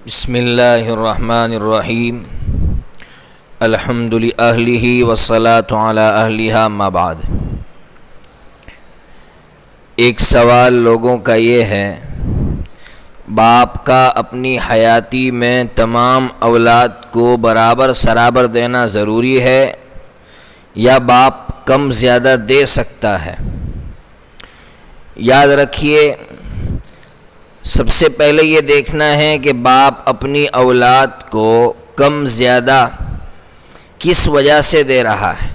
بسم اللہ الرحمن الرحیم الحمد للہ والصلاۃ علی اہلہا اما بعد۔ ایک سوال لوگوں کا یہ ہے، باپ کا اپنی حیاتی میں تمام اولاد کو برابر سرابر دینا ضروری ہے یا باپ کم زیادہ دے سکتا ہے؟ یاد رکھیے، سب سے پہلے یہ دیکھنا ہے کہ باپ اپنی اولاد کو کم زیادہ کس وجہ سے دے رہا ہے۔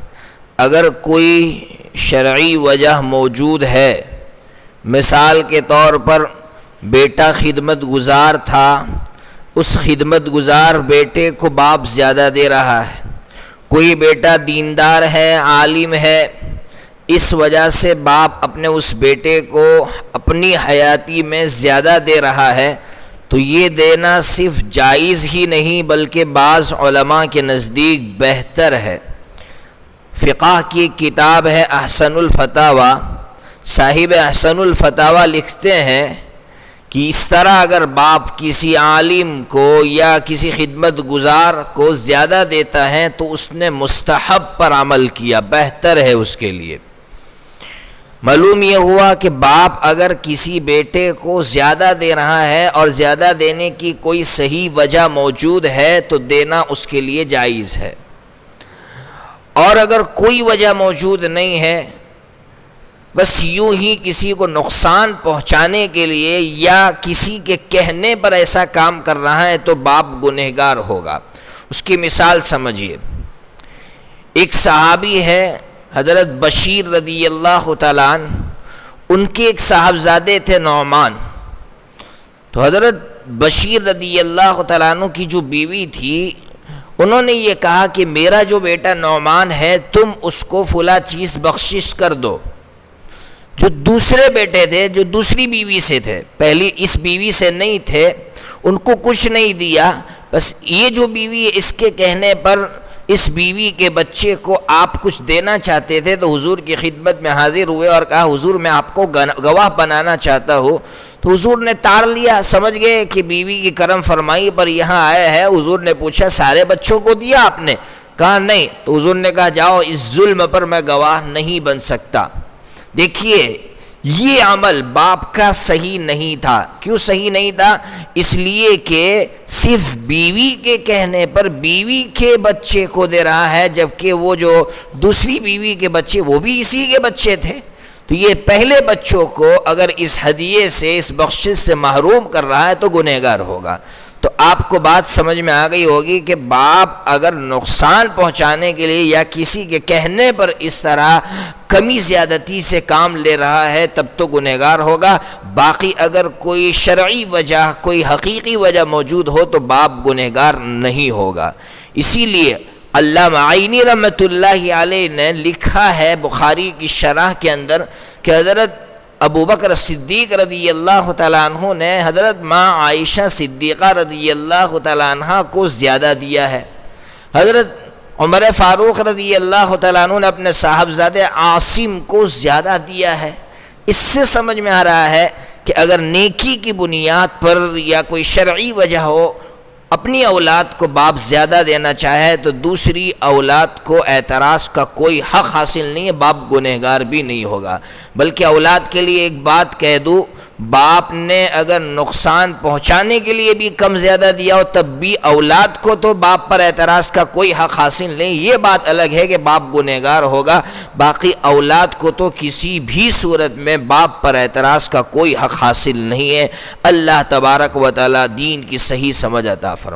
اگر کوئی شرعی وجہ موجود ہے، مثال کے طور پر بیٹا خدمت گزار تھا، اس خدمت گزار بیٹے کو باپ زیادہ دے رہا ہے، کوئی بیٹا دیندار ہے، عالم ہے، اس وجہ سے باپ اپنے اس بیٹے کو اپنی حیاتی میں زیادہ دے رہا ہے، تو یہ دینا صرف جائز ہی نہیں بلکہ بعض علماء کے نزدیک بہتر ہے۔ فقہ کی ایک کتاب ہے احسن الفتاوی، صاحب احسن الفتاوی لکھتے ہیں کہ اس طرح اگر باپ کسی عالم کو یا کسی خدمت گزار کو زیادہ دیتا ہے تو اس نے مستحب پر عمل کیا، بہتر ہے اس کے لیے۔ معلوم یہ ہوا کہ باپ اگر کسی بیٹے کو زیادہ دے رہا ہے اور زیادہ دینے کی کوئی صحیح وجہ موجود ہے تو دینا اس کے لیے جائز ہے، اور اگر کوئی وجہ موجود نہیں ہے، بس یوں ہی کسی کو نقصان پہنچانے کے لیے یا کسی کے کہنے پر ایسا کام کر رہا ہے تو باپ گنہگار ہوگا۔ اس کی مثال سمجھیے، ایک صحابی ہے حضرت بشیر رضی اللہ تعالیٰ عنہ، ان کے ایک صاحبزادے تھے نعمان۔ تو حضرت بشیر رضی اللہ تعالیٰ عنہ کی جو بیوی تھی، انہوں نے یہ کہا کہ میرا جو بیٹا نعمان ہے تم اس کو فلاں چیز بخشش کر دو۔ جو دوسرے بیٹے تھے، جو دوسری بیوی سے تھے، پہلی اس بیوی سے نہیں تھے، ان کو کچھ نہیں دیا، بس یہ جو بیوی اس کے کہنے پر اس بیوی کے بچے کو آپ کچھ دینا چاہتے تھے تو حضور کی خدمت میں حاضر ہوئے اور کہا حضور میں آپ کو گواہ بنانا چاہتا ہوں۔ تو حضور نے تاڑ لیا، سمجھ گئے کہ بیوی کی کرم فرمائی پر یہاں آیا ہے۔ حضور نے پوچھا سارے بچوں کو دیا آپ نے؟ کہا نہیں۔ تو حضور نے کہا جاؤ، اس ظلم پر میں گواہ نہیں بن سکتا۔ دیکھیے، یہ عمل باپ کا صحیح نہیں تھا۔ کیوں صحیح نہیں تھا؟ اس لیے کہ صرف بیوی کے کہنے پر بیوی کے بچے کو دے رہا ہے، جبکہ وہ جو دوسری بیوی کے بچے وہ بھی اسی کے بچے تھے۔ تو یہ پہلے بچوں کو اگر اس ہدیے سے، اس بخشش سے محروم کر رہا ہے تو گنہگار ہوگا۔ تو آپ کو بات سمجھ میں آ گئی ہوگی کہ باپ اگر نقصان پہنچانے کے لیے یا کسی کے کہنے پر اس طرح کمی زیادتی سے کام لے رہا ہے تب تو گنہگار ہوگا، باقی اگر کوئی شرعی وجہ، کوئی حقیقی وجہ موجود ہو تو باپ گنہگار نہیں ہوگا۔ اسی لیے علامہ عینی رحمۃ اللہ علیہ نے لکھا ہے بخاری کی شرح کے اندر کہ حضرت ابو بکر صدیق رضی اللہ تعالیٰ عنہ نے حضرت ماں عائشہ صدیقہ رضی اللہ تعالیٰ عنہ کو زیادہ دیا ہے، حضرت عمر فاروق رضی اللہ تعالیٰ عنہ نے اپنے صاحبزادے عاصم کو زیادہ دیا ہے۔ اس سے سمجھ میں آ رہا ہے کہ اگر نیکی کی بنیاد پر یا کوئی شرعی وجہ ہو، اپنی اولاد کو باپ زیادہ دینا چاہے تو دوسری اولاد کو اعتراض کا کوئی حق حاصل نہیں ہے، باپ گنہگار بھی نہیں ہوگا۔ بلکہ اولاد کے لیے ایک بات کہہ دوں، باپ نے اگر نقصان پہنچانے کے لیے بھی کم زیادہ دیا ہو تب بھی اولاد کو تو باپ پر اعتراض کا کوئی حق حاصل نہیں۔ یہ بات الگ ہے کہ باپ گنہگار ہوگا، باقی اولاد کو تو کسی بھی صورت میں باپ پر اعتراض کا کوئی حق حاصل نہیں ہے۔ اللہ تبارک و تعالی دین کی صحیح سمجھ عطا فرمائے۔